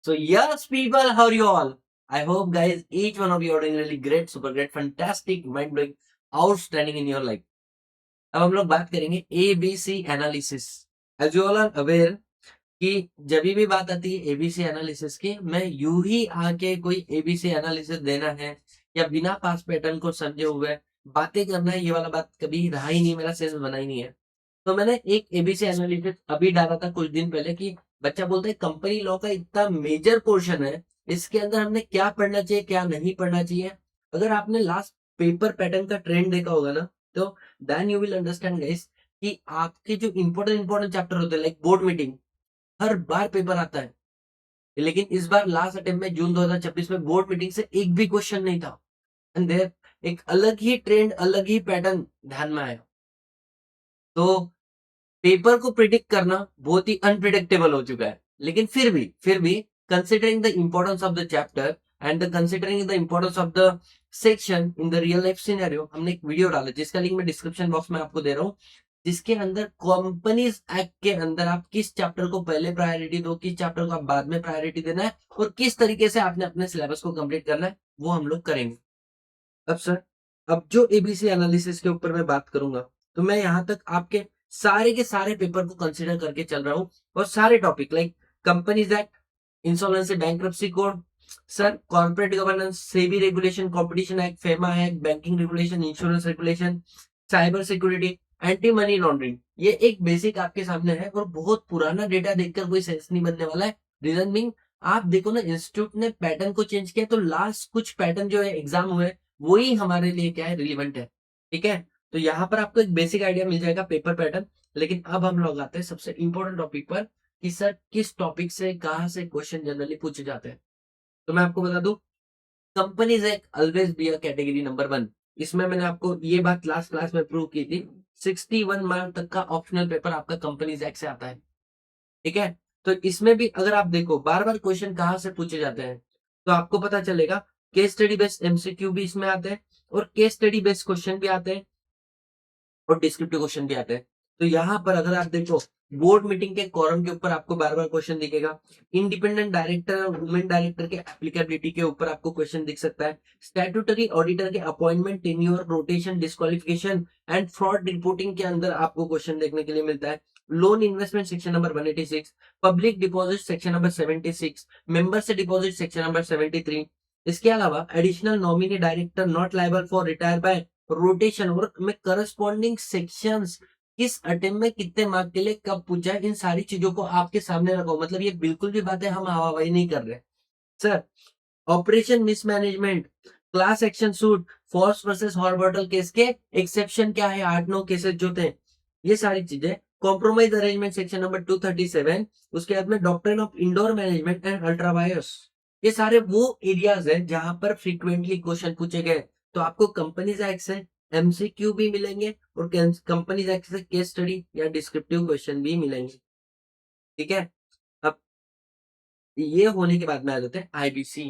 So yes, people, how are you all? I hope, guys, each one of you are doing really great, super great, fantastic, mind blowing, outstanding in your life. अब हम लोग बात करेंगे ABC analysis. As you all are aware कि जब भी बात आती है एबीसी एनालिसिस की, मैं यूं ही आके कोई एबीसी एनालिसिस देना है या बिना पास पैटर्न को समझे हुए बातें करना है, ये वाला बात कभी रहा ही नहीं, मेरा सेंस बना ही नहीं है. तो मैंने एक एबीसी एनालिसिस अभी डाला था कुछ दिन पहले कि बच्चा बोलता है कंपनी लॉ का इतना मेजर पोर्शन है, इसके अंदर हमने क्या पढ़ना चाहिए क्या नहीं पढ़ना चाहिए. अगर आपने लास्ट पेपर पैटर्न का ट्रेंड देखा होगा ना, तो then you will understand guys कि आपके जो इंपॉर्टेंट चैप्टर होते हैं लाइक बोर्ड मीटिंग, हर बार पेपर आता है. लेकिन इस बार लास्ट अटेम्प्ट में जून 2026 में बोर्ड मीटिंग से एक भी क्वेश्चन नहीं था. एंड देयर एक अलग ही ट्रेंड, अलग ही पैटर्न ध्यान में आया. तो पेपर को प्रिडिक्ट करना बहुत ही अनप्रिडिक्टेबल हो चुका है. लेकिन फिर भी considering the importance of the chapter and the considering the importance of the section in the real life scenario, हमने एक वीडियो डाला जिसका लिंक मैं डिस्क्रिप्शन बॉक्स में आपको दे रहा हूँ, जिसके अंदर कंपनीज एक्ट के अंदर आप किस चैप्टर को पहले प्रायोरिटी दो, किस चैप्टर को आप बाद में प्रायोरिटी देना है और किस तरीके से आपने अपने सिलेबस को कंप्लीट करना है, वो हम लोग करेंगे. अब सर, अब जो एबीसी एनालिसिस के ऊपर मैं बात करूंगा, तो मैं यहां तक आपके सारे के सारे पेपर को कंसीडर करके चल रहा हूं और सारे topic like companies act, insolvency bankruptcy code, sir corporate governance, SEBI regulation, competition act, FEMA act, banking regulation, insurance regulation, cyber security, anti money laundering, ये एक बेसिक आपके सामने है और बहुत पुराना डेटा देखकर कोई सेंस नहीं बनने वाला है. रीजन बीइंग, आप देखो ना, इंस्टीट्यूट ने पैटर्न को चेंज किया तो लास्ट कुछ पैटर्न जो है एग्जाम हुए वही हमारे लिए क्या है, रिलीवेंट है. ठीक है, तो यहाँ पर आपको एक बेसिक आइडिया मिल जाएगा पेपर पैटर्न. लेकिन अब हम लोग आते हैं सबसे इंपॉर्टेंट टॉपिक पर कि सर किस टॉपिक से कहाँ से क्वेश्चन जनरली पूछे जाते हैं. तो मैं आपको बता दूं, कंपनीज एक always be a category number 1. इसमें मैंने आपको ये बात लास्ट क्लास में प्रूव की थी. 61 मार्क तक का ऑप्शनल पेपर आपका कंपनीज एक्ट से आता है. ठीक है, तो इसमें भी अगर आप देखो बार बार क्वेश्चन कहाँ से पूछे जाते हैं, तो आपको पता चलेगा केस स्टडी बेस्ड एमसीक्यू भी इसमें आते हैं और केस स्टडी बेस्ड क्वेश्चन भी आते हैं और डिस्क्रिप्टिव क्वेश्चन भी आते हैं. तो यहाँ पर अगर आप देखो, बोर्ड मीटिंग के कॉरम के ऊपर आपको बार बार क्वेश्चन दिखेगा. इंडिपेंडेंट डायरेक्टर और वुमेन डायरेक्टर के एप्लीकेबिलिटी के ऊपर आपको क्वेश्चन दिख सकता है. स्टैट्यूटरी ऑडिटर के appointment, tenure, rotation, disqualification and fraud reporting के अंदर आपको क्वेश्चन देखने के लिए मिलता है. Loan investment section number 186, public deposit section number 76, member से डिपॉजिट सेक्शन नंबर 73. इसके अलावा additional nominee director not liable for retire bye rotation work में करस्पॉन्डिंग सेक्शंस किस अटेम्प्ट में कितने मार्क के लिए कब पूछा है, इन सारी चीजों को आपके सामने रखो. मतलब ये बिल्कुल भी बातें हम हवाबाजी नहीं कर रहे sir. Operation mismanagement, class action suit, Foss versus Harbottle case के एक्सेप्शन क्या है, 8-9 केसेस जो थे, ये सारी चीजें. कॉम्प्रोमाइज अरेंजमेंट सेक्शन नंबर 237, उसके बाद में doctrine of indoor management and ultra vires, ये सारे वो एरियाज हैं जहां पर फ्रीक्वेंटली क्वेश्चन पूछे गए. तो आपको कंपनीज एक्ट से एमसीक्यू भी मिलेंगे और कंपनीज एक्ट से केस स्टडी या डिस्क्रिप्टिव क्वेश्चन भी मिलेंगे. ठीक है, अब ये होने के बाद में आ जाते हैं आईबीसी,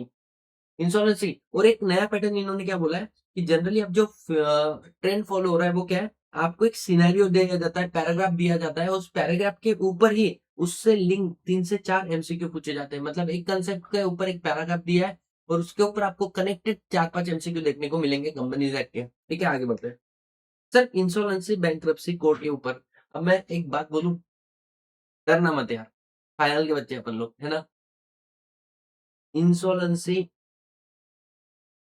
इंश्योरेंसी. और एक नया पैटर्न इन्होंने क्या बोला है कि जनरली अब जो ट्रेंड फॉलो हो रहा है वो क्या है, आपको एक सिनेरियो दिया जाता है, पैराग्राफ दिया जाता है, उस पैराग्राफ के ऊपर ही उससे लिंक 3 से 4 एमसीक्यू पूछे जाते हैं. मतलब एक कंसेप्ट के ऊपर एक पैराग्राफ दिया है और उसके ऊपर आपको कनेक्टेड 4-5 एमसीक्यू देखने को मिलेंगे कंपनीज एक्ट के. ठीक है, आगे बढ़ते हैं. सर इंश्योरेंसी बैंक्रप्सी कोर्ट के ऊपर अब मैं एक बात बोलूं, डरना मत यार, फाइनल के बच्चे अपन लोग है ना. इंश्योरेंसी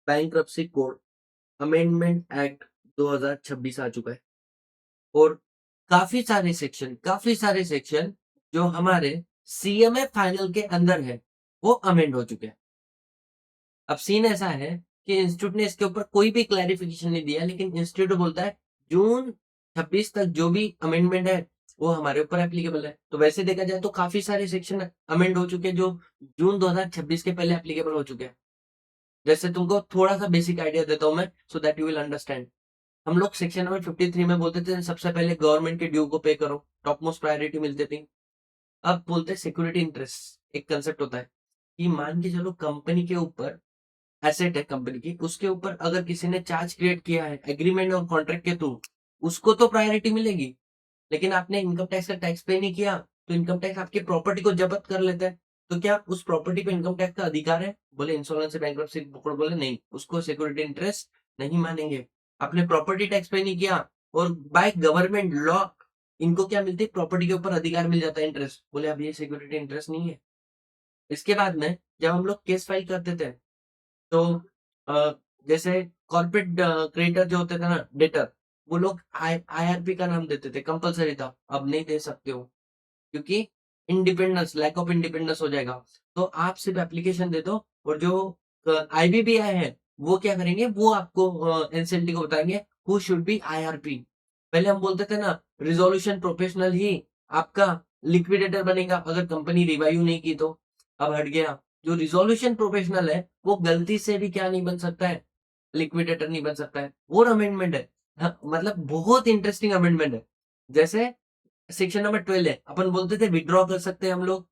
बैंक्रप्सी कोड अमेंडमेंट एक्ट 2026 आ चुका है और काफी सारे सेक्शन जो हमारे सीएमए फाइनल के अंदर है वो अमेंड हो चुके हैं. अब सीन ऐसा है कि इंस्टीट्यूट ने इसके ऊपर कोई भी क्लैरिफिकेशन नहीं दिया, लेकिन इंस्टीट्यूट बोलता है जून 26 तक जो भी अमेंडमेंट है वो हमारे ऊपर एप्लीकेबल है. तो वैसे देखा जाए तो काफी सारे सेक्शन अमेंड हो चुके हैं जो जून 2026 के पहले एप्लीकेबल हो चुके हैं. जैसे तुमको थोड़ा सा बेसिक आइडिया देता हूं मैं, so that you will understand. हम लोग सेक्शन नंबर 53 में बोलते थे सबसे पहले गवर्नमेंट के ड्यू को पे करो, टॉप मोस्ट प्रायोरिटी मिलती थी. अब बोलते हैं सिक्योरिटी इंटरेस्ट. एक कंसेप्ट होता है कि मान के चलो कंपनी के ऊपर एसेट है, कंपनी की, उसके ऊपर अगर किसी ने चार्ज क्रिएट किया है एग्रीमेंट और कॉन्ट्रैक्ट के थ्रू, उसको तो प्रायोरिटी मिलेगी. लेकिन आपने इनकम टैक्स का टैक्स पे नहीं किया तो इनकम टैक्स आपकी प्रॉपर्टी को जब्त कर लेते हैं. तो क्या उस प्रॉपर्टी पे इनकम टैक्स का अधिकार है? बोले इंसॉल्वेंसी बैंक्रप्सी कोर्ट बोले नहीं, उसको सिक्योरिटी इंटरेस्ट नहीं मानेंगे। आपने प्रॉपर्टी टैक्स पे नहीं किया और बाय गवर्नमेंट लॉ इनको क्या मिलती है? प्रॉपर्टी के ऊपर अधिकार मिल जाता है, इंटरेस्ट। बोले अब ये सिक्योरिटी इंटरेस्ट नहीं है। इसके बाद में जब हम लोग केस फाइल करते थे तो अ, जैसे कॉर्पोरेट क्रेडिटर जो होते थे ना, डेटर, वो लोग आईआरपी का नाम देते थे, कंपलसरी था। अब नहीं दे सकते हो क्योंकि इंडिपेंडेंस, लैक ऑफ इंडिपेंडेंस हो जाएगा। तो आप सिर्फ एप्लीकेशन दे दो और जो आईबीबीआई है वो क्या करेंगे, वो आपको एनसीएलटी को बताएंगे हु शुड बी आईआरपी। पहले हम बोलते थे ना रिजोल्यूशन प्रोफेशनल ही आपका लिक्विडेटर बनेगा अगर कंपनी रिवाइव नहीं की तो। अब हट गया, जो रिजोल्यूशन प्रोफेशनल है वो गलती से भी क्या नहीं बन सकता है, लिक्विडेटर नहीं बन सकता है। और अमेंडमेंट है, हाँ, मतलब बहुत इंटरेस्टिंग अमेंडमेंट है। जैसे सेक्शन नंबर 12 है, अपन बोलते थे विड्रॉ कर सकते हैं हम लोग।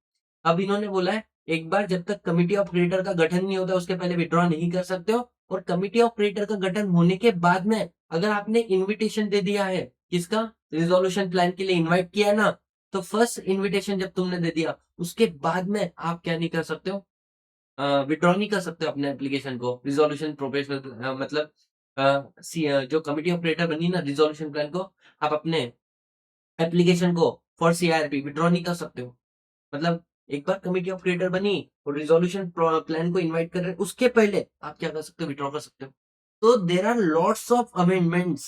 अब इन्होंने बोला है एक बार जब तक कमिटी ऑफ क्रेडिटर का गठन नहीं होता उसके पहले विड्रॉ नहीं कर सकते हो। और कमिटी ऑफ क्रेडिटर का गठन होने के बाद में अगर आपने इनविटेशन दे दिया है, किसका, रिजोल्यूशन प्लान के लिए इनवाइट किया है ना, तो फर्स्ट इनविटेशन जब तुमने दे दिया उसके बाद में आप क्या नहीं कर सकते हो, विड्रॉ नहीं कर सकते हो अपने एप्लीकेशन को। रिजोल्यूशन प्रोफेशनल मतलब जो कमिटी ऑफ क्रेडिटर बनी ना रिजोल्यूशन प्लान को, आप अपने एप्लीकेशन को फॉर सीआरपी विड्रॉ नहीं कर सकते हो। मतलब एक बार कमिटी ऑफ क्रिएटर बनी और रिजोल्यूशन प्लान को इनवाइट कर रहे हैं उसके पहले आप क्या कर सकते हो, विड्रॉ कर सकते हो। तो there are lots of amendments.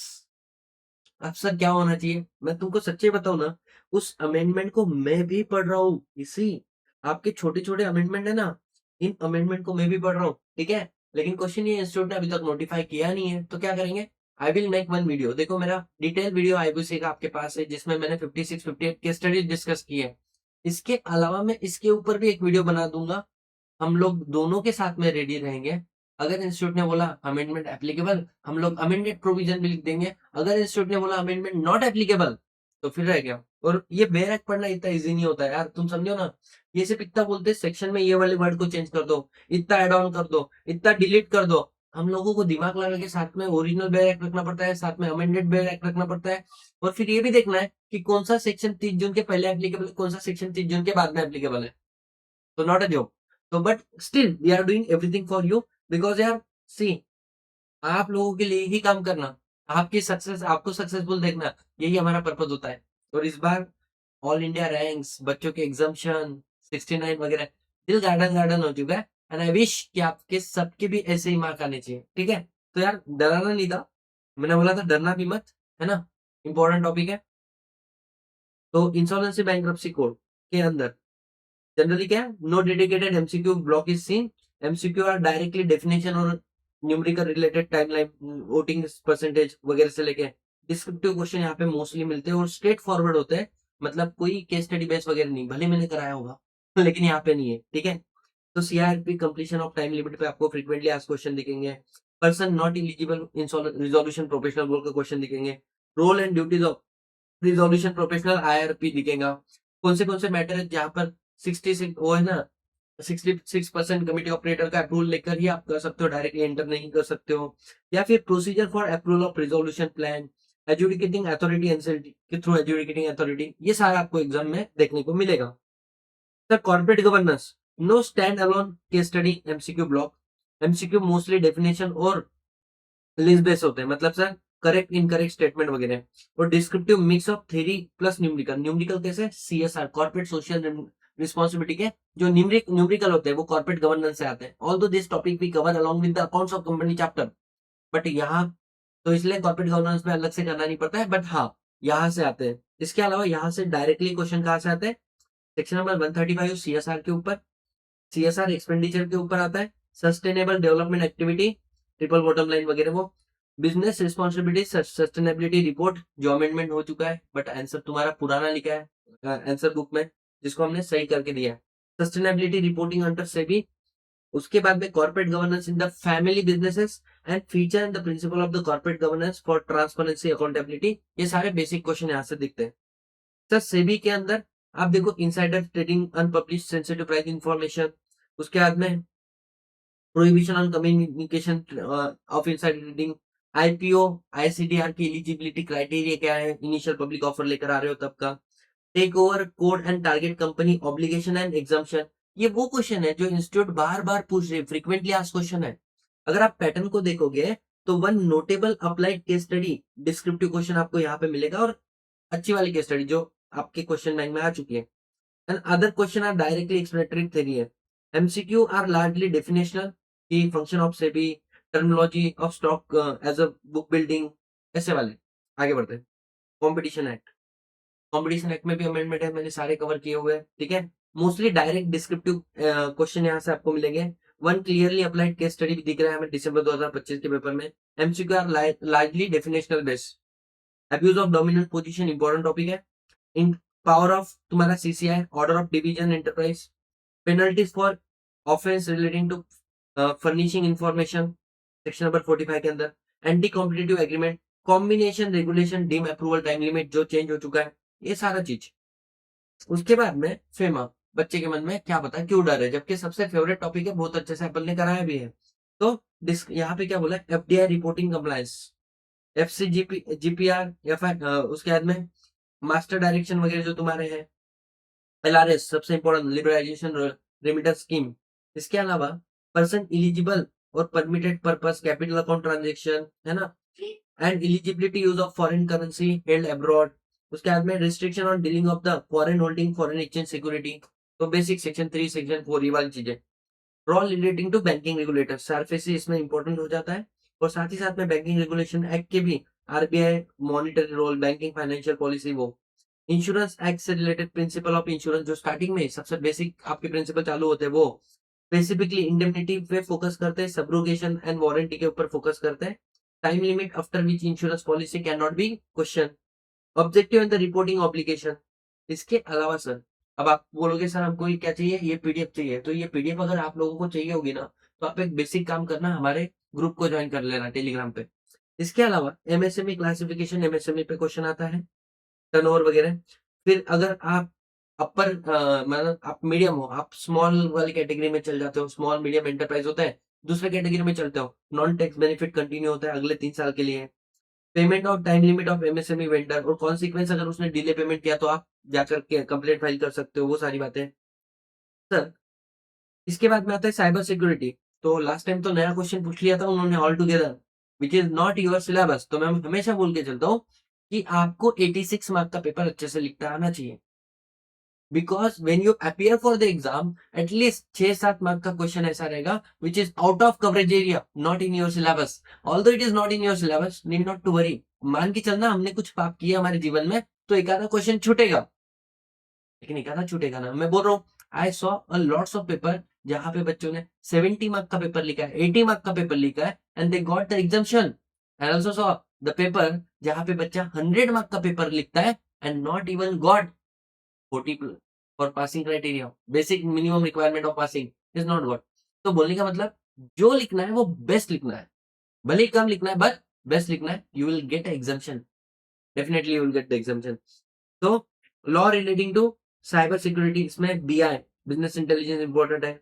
अब सर क्या होना चाहिए, मैं तुमको सच्चे बताऊं ना, उस अमेंडमेंट को मैं भी पढ़ रहा हूँ। इसी आपके छोटे छोटे अमेंडमेंट है ना, इन अमेंडमेंट को मैं भी पढ़ रहा हूँ, ठीक है। लेकिन क्वेश्चन ये इंस्टीट्यूट ने अभी तक नोटिफाई किया नहीं है, तो क्या करेंगे, I will make one video. देखो मेरा डिटेल वीडियो आईबीसी का आपके पास है जिसमें मैंने 56 58 केस स्टडीज डिस्कस की है। इसके अलावा मैं इसके ऊपर भी एक वीडियो बना दूंगा। हम लोग दोनों के साथ में रेडी रहेंगे। अगर इंस्टीट्यूट ने बोला अमेंडमेंट एप्लीकेबल, हम लोग अमेंडेड प्रोविजन भी लिख देंगे। अगर इंस्टीट्यूट ने बोला अमेंडमेंट नॉट एप्लीकेबल, तो फिर रह गया। और ये बेर एक्ट पढ़ना इतना इजी नहीं होता है यार, तुम समझो ना। ये सिर्फ इतना बोलते सेक्शन में ये वाले वर्ड को चेंज कर दो, इतना एड ऑन कर दो, इतना डिलीट कर दो। हम लोगों को दिमाग लगा के साथ में ओरिजिनल बेर एक्ट रखना पड़ता है, साथ में अमेंडेड बेर एक्ट रखना पड़ता है। और फिर ये भी देखना है कि कौन सा सेक्शन 30 जून के पहले एप्लीकेबल है, कौन सा सेक्शन 30 जून के बाद में एप्लीकेबल है। तो नॉट अ जॉब। तो but still we are doing everything for you, because यार सी, आप लोगों के लिए ही काम करना, आपकी सक्सेस, आपको सक्सेसफुल देखना, यही हमारा पर्पज होता है। और इस बार ऑल इंडिया रैंक्स, बच्चों के एग्जाम्शन 69 वगैरह, दिल गार्डन गार्डन हो चुका है। एंड आई विश कि आपके सबके भी ऐसे ही मार्क आने चाहिए, ठीक है। तो यार डराना नहीं था, मैंने बोला था डरना भी मत, है ना, इंपॉर्टेंट टॉपिक है। तो इंसॉल्वेंसी बैंक्रप्सी कोड के अंदर जनरली क्या है, no dedicated MCQ block is seen. MCQ are directly definition और numerical related timeline, voting percentage वगैरह से लेके डिस्क्रिप्टिव क्वेश्चन यहाँ पे मोस्टली मिलते हैं और स्ट्रेट फॉरवर्ड होते हैं। मतलब कोई केस स्टडी बेस वगैरह नहीं, भले मैंने कराया होगा लेकिन यहाँ पे नहीं है, ठीक है। तो CRP completion of time limit पे आपको फ्रीक्वेंटली आस्क्ड क्वेश्चन दिखेंगे। Person not eligible in resolution professional बोल का क्वेश्चन दिखेंगे। Role and duties of resolution professional IRP दिखेगा। कौन से मैटर है जहां पर 66 वो है ना, 66% कमिटी ऑपरेटर का अप्रूवल लेकर ही आप कर सकते हो, डायरेक्टली एंटर नहीं कर सकते हो। या फिर procedure for approval of resolution plan, educating authority NCLT के थ्रू एजुकेटिंग अथॉरिटी, ये सारा आपको एग्जाम में देखने को मिलेगा। Sir corporate governance, know stand alone case study MCQ block. MCQ mostly definition और लिस्ट बेस होते हैं, मतलब सर करेक्ट इनकरेक्ट स्टेटमेंट वगैरह। और descriptive mix of theory plus numerical. Numerical कैसे, सीएसआर कॉर्पोरेट सोशल रिस्पॉन्सिबिलिटी के जो न्यूमेरिकल होते हैं वो कॉर्पोरेट गवर्नेंस से आते हैं। Although this topic we cover along with the accounts of company chapter, but यहाँ तो इसलिए कॉर्पोरेट गवर्नेंस में अलग से करना नहीं पड़ता है, बट हाँ यहाँ से आते हैं। इसके अलावा यहाँ से डायरेक्टली क्वेश्चन कहाँ से आते हैं, सेक्शन नंबर 135 सीएसआर के ऊपर, सीएसआर एक्सपेंडिचर के ऊपर आता है। Sustainable development activity, triple bottom line वगैरह वो। बिजनेस रिस्पॉन्सिबिलिटी सस्टेनेबिलिटी रिपोर्ट जो अमेंडमेंट हो चुका है बट आंसर तुम्हारा पुराना लिखा है आंसर बुक में, जिसको हमने सही करके दिया है। Sustainability reporting under SEBI. उसके बाद में corporate governance in the family businesses and feature and the principle of the corporate governance for transparency accountability, ये सारे बेसिक क्वेश्चन यहाँ से दिखते हैं। सर सेबी के अंदर आप देखो insider trading, unpublish sensitive price information. उसके बाद में prohibition on communication of insider trading. IPO ICDR की एलिजिबिलिटी क्राइटेरिया क्या है, इनिशियल पब्लिक ऑफर लेकर आ रहे हो तब का। Take over code and target company obligation and exemption, ये वो क्वेश्चन है जो इंस्टीट्यूट बार बार पूछ रहे, फ्रीक्वेंटली आस्क्ड क्वेश्चन है। अगर आप पैटर्न को देखोगे तो one notable applied case study descriptive question आपको यहाँ पे मिलेगा, और अच्छी वाली केस स्टडी जो आपके क्वेश्चन बैंक में आ चुकी है। And other question are directly explanatory theory है। एमसीक्यू आर लार्जली डेफिनेशनल, की function of SEBI, terminology of stock as a book building, ऐसे वाले। आगे बढ़ते हैं। कॉम्पिटिशन एक्ट, कॉम्पिटिशन एक्ट में भी अमेंडमेंट है, मैंने सारे कवर किए हुए हैं, ठीक है। मोस्टली डायरेक्ट डिस्क्रिप्टिव क्वेश्चन यहाँ से आपको मिलेंगे। One clearly applied case study भी दिख रहा है हमें दिसंबर 2025 के पेपर में। MCQ are largely definitional based. Abuse of dominant position important topic है। इन पावर ऑफ तुम्हारा CCI, order of division enterprise, penalties for offence relating to furnishing information, section number 45 के अंदर। Anti competitive agreement, combination regulation, deem approval time limit जो change हो चुका है, ये सारा चीज। उसके बाद में फेमा, बच्चे के मन में क्या पता क्यों डर है, जबकि सबसे फेवरेट टॉपिक है, बहुत अच्छे से अपन ने कराया भी है। तो यहाँ पे क्या बोला, FDI reporting compliance, FC GPR, या फिर उसके बाद में मास्टर डायरेक्शन वगैरह जो तुम्हारे हैं, एलआरएस सबसे इंपॉर्टेंट, लिबरलाइजेशन रेमिटेंस स्कीम। इसके अलावा पर्सन इलिजिबल और permitted purpose, capital account transaction, है ना, and eligibility use of foreign currency held abroad. उसके बाद में restriction on dealing of the foreign holding, foreign exchange security. तो बेसिक सेक्शन 3, सेक्शन 4, ये वाली चीजें। Role relating to banking regulator, SARFAESI इसमें इंपॉर्टेंट हो जाता है। और साथ ही साथ में बैंकिंग रेगुलेशन एक्ट के भी, RBI monetary role, banking financial policy, वो इंश्योरेंस एक्ट से रिलेटेड प्रिंसिपल ऑफ इंश्योरेंस, जो स्टार्टिंग में सबसे बेसिक आपके प्रिंसिपल चालू होते हैं, वो स्पेसिफिकली इंडेमनिटी पे फोकस करते हैं, सब्रोगेशन एंड वारंटी के ऊपर फोकस करते हैं। Time limit after which insurance policy can not be question, objective and the reporting obligation. इसके अलावा सर, अब आप बोलोगे सर हमको ये क्या चाहिए, ये पीडीएफ चाहिए, तो ये पीडीएफ अगर आप लोगों को चाहिए होगी ना, तो आप एक बेसिक काम करना, हमारे ग्रुप को ज्वाइन कर लेना टेलीग्राम पे। इसके अलावा एमएसएमई क्लासिफिकेशन, एमएसएमई पे क्वेश्चन आता है, टर्नओवर वगैरह। फिर अगर आप अपर मतलब आप मीडियम हो, आप स्मॉल वाली कैटेगरी में चल जाते हो, स्मॉल मीडियम एंटरप्राइज होता है, दूसरे कैटेगरी में चलते हो, नॉन टैक्स बेनिफिट कंटिन्यू होता है अगले 3 साल के लिए। Payment of time limit of MSME vendor, और कॉन्सिक्वेंस अगर उसने डिले पेमेंट किया तो आप जाकर के कंप्लेंट फाइल कर सकते हो, वो सारी बातें सर। इसके बाद में आता है साइबर सिक्योरिटी। तो लास्ट टाइम तो नया क्वेश्चन पूछ लिया था उन्होंने all together, which is not your syllabus. तो मैं हमेशा बोल के चलता हूँ कि आपको 86 मार्क का पेपर अच्छे से लिखता आना चाहिए, because when you appear for the exam at least 6-7 mark का क्वेश्चन ऐसा रहेगा which is out of coverage area, not in your syllabus. Although it is not in your syllabus, need not to worry. मान के चलना हमने कुछ पाप किया हमारे जीवन में, तो एक आधा क्वेश्चन छूटेगा, लेकिन एक आधा छूटेगा ना। मैं बोल रहा हूँ, I saw a lots of paper जहां पे बच्चों ने 70 मार्क का पेपर लिखा है, 80 मार्क का पेपर लिखा है, and they got the exemption. And also saw the paper जहां पे बच्चा 100 मार्क का पेपर लिखता है and not even got 40 for passing criteria, basic minimum requirement of passing is not got. तो बोलने का मतलब, जो लिखना है वो बेस्ट लिखना है, भले ही कम लिखना है बट बेस्ट लिखना है, you will get exemption, definitely you will get the exemption. तो law relating to cyber security, इसमें बीआई, बिजनेस इंटेलिजेंस इंपॉर्टेंट है।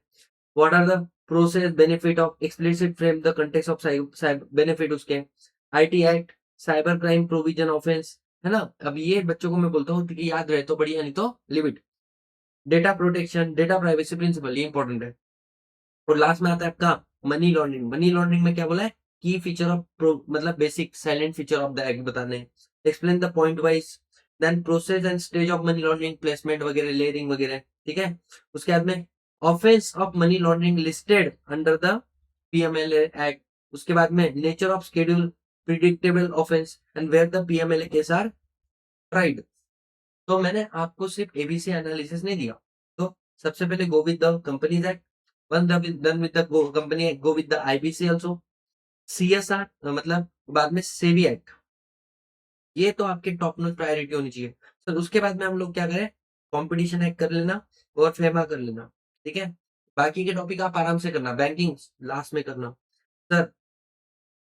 What are the process benefit of explicit frame the context of cyber benefit, उसके IT act, cyber crime provision offence, है ना। अब ये बच्चों को मैं बोलता हूँ कि याद रहे तो बढ़िया, नहीं तो limit, data protection, data privacy principle, ये इंपॉर्टेंट है। और लास्ट में आता है आपका मनी लॉन्ड्रिंग। मनी लॉन्ड्रिंग में क्या बोला है, की फीचर ऑफ मतलब basic silent feature of the act बताने, explain the point wise, then process and stage of money laundering, placement वगैरह, लेयरिंग वगैरह, ठीक है। उसके बाद में offence of money laundering listed under the PMLA act. उसके बाद में nature of schedule, predictable offence, and where the PMLA case are tried. तो मैंने आपको सिर्फ एबीसी एनालिसिस नहीं दिया। तो सबसे पहले go with the companies act, done with the company, go with the IBC also, CSR मतलब बाद में सेबी एक्ट, ये तो आपके टॉप नॉच प्रायोरिटी होनी चाहिए सर। उसके बाद में हम लोग क्या करें, कंपटीशन एक्ट कर लेना और फेमा कर लेना, ठीक है। बाकी के टॉपिक आप आराम से करना, बैंकिंग लास्ट में करना सर,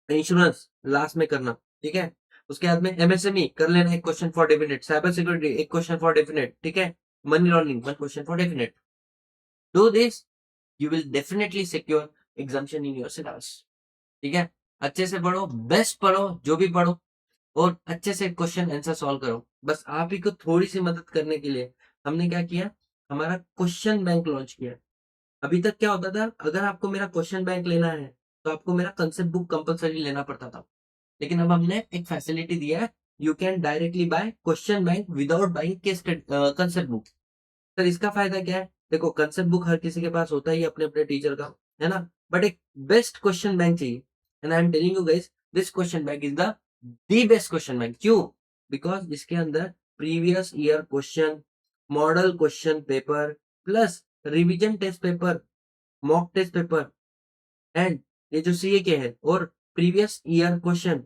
इंश्योरेंस लास्ट में करना, ठीक है। उसके बाद में एमएसएमई कर लेना, एक question for definite, cyber security एक क्वेश्चन फॉर डेफिनेट, ठीक है। Money laundering one question for definite. Do this, you will definitely secure exemption in your syllabus, ठीक है। अच्छे से पढ़ो, बेस्ट पढ़ो, जो भी पढ़ो, और अच्छे से क्वेश्चन आंसर सॉल्व करो। बस आप ही को थोड़ी सी मदद करने के लिए हमने क्या किया, हमारा क्वेश्चन बैंक लॉन्च किया। अभी तक क्या होता था, अगर आपको मेरा क्वेश्चन बैंक लेना है तो आपको मेरा कंसेप्ट बुक कंपलसरी लेना पड़ता था। लेकिन अब हमने एक फैसिलिटी दिया है, you can directly by question bank without buying case concept book. Sir इसका फायदा क्या है? देखो कंसेप्ट बुक हर किसी के पास होता ही है अपने अपने टीचर का, है ना? बट एक बेस्ट क्वेश्चन बैंक चाहिए, and I am telling you guys, this question bank is the best question bank. क्यों? बिकॉज इसके अंदर previous year question, model question paper, plus revision test paper, mock test paper, and ये जो CA के है, और previous year question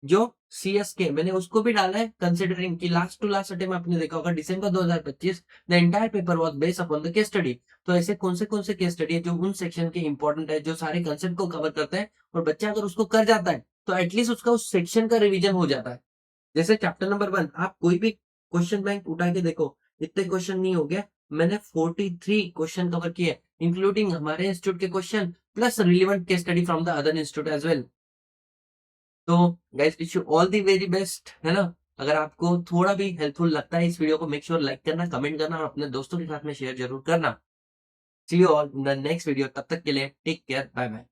जो CS के, मैंने उसको भी डाला है, कंसिडरिंग कि लास्ट टू लास्ट अटेम्प्ट आपने देखा होगा दिसंबर 2025 the entire paper was based upon the case study. तो ऐसे कौन से केस स्टडी है जो उन सेक्शन के इंपॉर्टेंट है, जो सारे कंसेप्ट को कवर करता है, और बच्चा अगर उसको कर जाता है तो एटलीस्ट उसका उस सेक्शन का रिवीजन हो जाता है। जैसे चैप्टर नंबर 1 आप कोई भी क्वेश्चन बैंक उठा के देखो, इतने क्वेश्चन नहीं हो गया, मैंने 43 क्वेश्चन कवर किए, इंक्लूडिंग हमारे इंस्टीट्यूट के question plus relevant case study from the other institute as well. तो guys wish you all the very best, है ना? अगर आपको थोड़ा भी हेल्पफुल लगता है इस वीडियो को, मेक श्योर लाइक करना, कमेंट करना और अपने दोस्तों के साथ में शेयर जरूर करना। See you all in the next video, तब तक के लिए टेक केयर, बाय बाय।